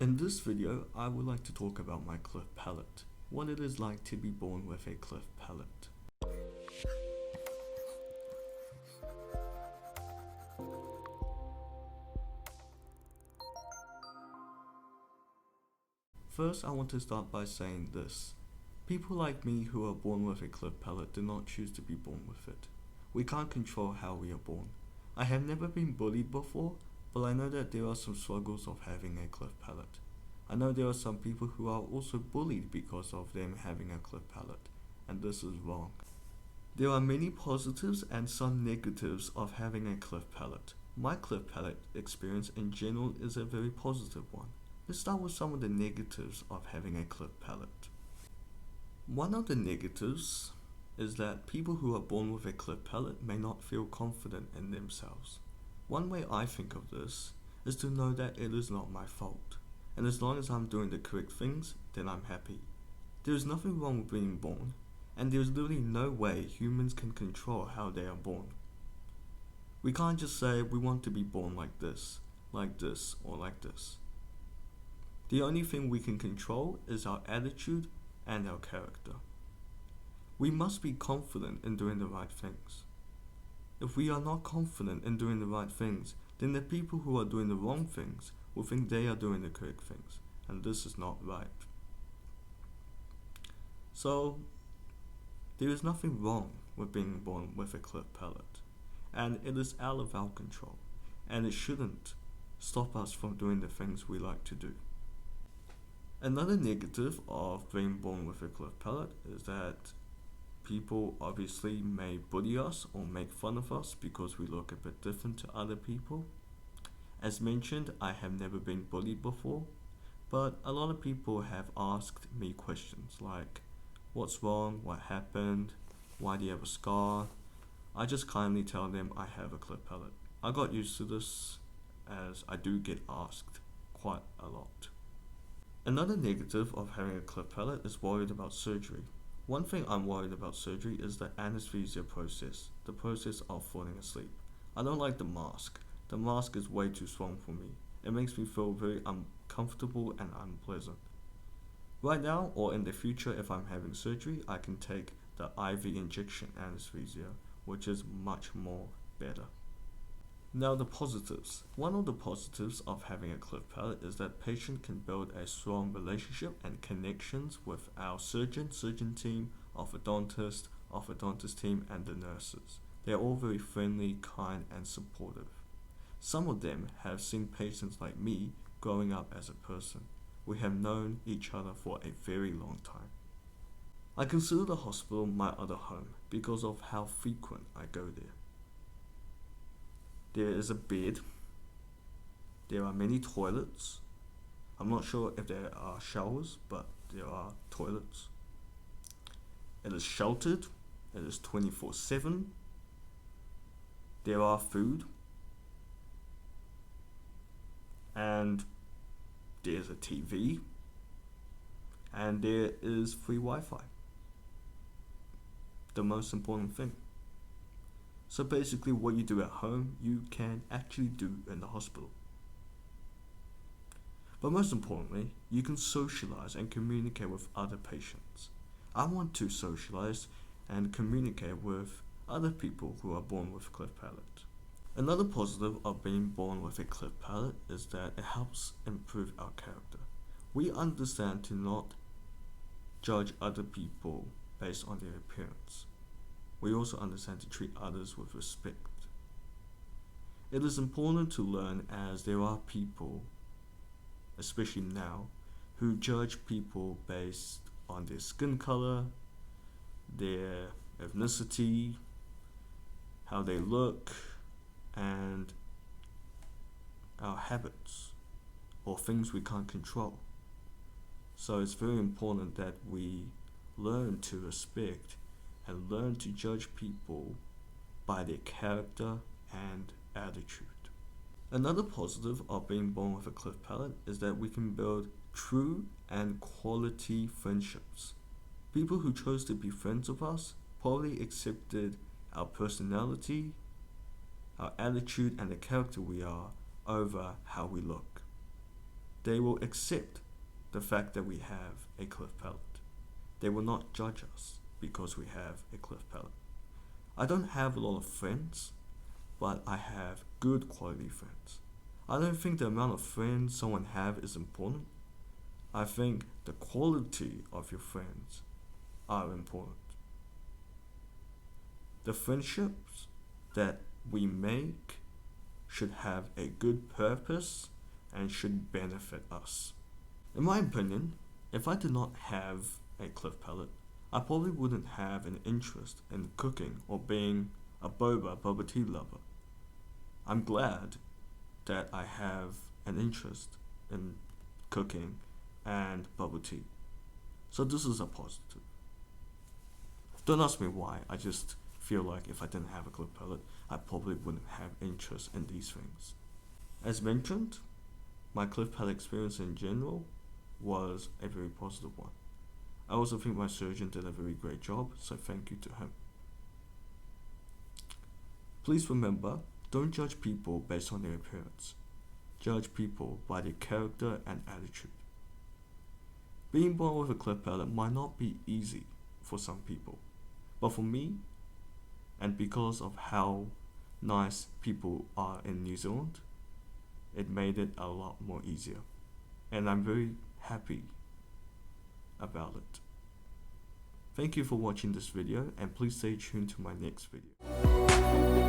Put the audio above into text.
In this video, I would like to talk about my cleft palate, what it is like to be born with a cleft palate. First, I want to start by saying this. People like me who are born with a cleft palate do not choose to be born with it. We can't control how we are born. I have never been bullied before, but I know that there are some struggles of having a cleft palate. I know there are some people who are also bullied because of them having a cleft palate, and this is wrong. There are many positives and some negatives of having a cleft palate. My cleft palate experience in general is a very positive one. Let's start with some of the negatives of having a cleft palate. One of the negatives is that people who are born with a cleft palate may not feel confident in themselves. One way I think of this is to know that it is not my fault, and as long as I'm doing the correct things, then I'm happy. There is nothing wrong with being born, and there is literally no way humans can control how they are born. We can't just say we want to be born like this, or like this. The only thing we can control is our attitude and our character. We must be confident in doing the right things. If we are not confident in doing the right things, then the people who are doing the wrong things will think they are doing the correct things, and this is not right. So, there is nothing wrong with being born with a cleft palate, and it is out of our control, and it shouldn't stop us from doing the things we like to do. Another negative of being born with a cleft palate is that people obviously may bully us or make fun of us because we look a bit different to other people. As mentioned, I have never been bullied before, but a lot of people have asked me questions like, what's wrong, what happened, why do you have a scar? I just kindly tell them I have a cleft palate. I got used to this as I do get asked quite a lot. Another negative of having a cleft palate is worried about surgery. One thing I'm worried about surgery is the anesthesia process, the process of falling asleep. I don't like the mask. The mask is way too strong for me. It makes me feel very uncomfortable and unpleasant. Right now, or in the future if I'm having surgery, I can take the IV injection anesthesia, which is much more better. Now the positives. One of the positives of having a cleft palate is that patient can build a strong relationship and connections with our surgeon team, orthodontist team, and the nurses. They are all very friendly, kind, and supportive. Some of them have seen patients like me growing up as a person. We have known each other for a very long time. I consider the hospital my other home because of how frequent I go there. There is a bed. There are many toilets. I'm not sure if there are showers, but there are toilets. It is sheltered. It is 24/7. There are food. And there's a TV. And there is free Wi-Fi. The most important thing. So basically what you do at home, you can actually do in the hospital. But most importantly, you can socialize and communicate with other patients. I want to socialize and communicate with other people who are born with cleft palate. Another positive of being born with a cleft palate is that it helps improve our character. We understand to not judge other people based on their appearance. We also understand to treat others with respect. It is important to learn as there are people, especially now, who judge people based on their skin color, their ethnicity, how they look, and our habits, or things we can't control. So it's very important that we learn to respect and learn to judge people by their character and attitude. Another positive of being born with a cleft palate is that we can build true and quality friendships. People who chose to be friends with us probably accepted our personality, our attitude, and the character we are over how we look. They will accept the fact that we have a cleft palate. They will not judge us because we have a cleft palate. I don't have a lot of friends, but I have good quality friends. I don't think the amount of friends someone have is important. I think the quality of your friends are important. The friendships that we make should have a good purpose and should benefit us. In my opinion, if I did not have a cleft palate, I probably wouldn't have an interest in cooking or being a bubble tea lover. I'm glad that I have an interest in cooking and bubble tea. So this is a positive. Don't ask me why, I just feel like if I didn't have a cleft palate, I probably wouldn't have interest in these things. As mentioned, my cleft palate experience in general was a very positive one. I also think my surgeon did a very great job, so thank you to him. Please remember, don't judge people based on their appearance. Judge people by their character and attitude. Being born with a cleft palate might not be easy for some people, but for me, and because of how nice people are in New Zealand, it made it a lot more easier. And I'm very happy about it. Thank you for watching this video, and please stay tuned to my next video.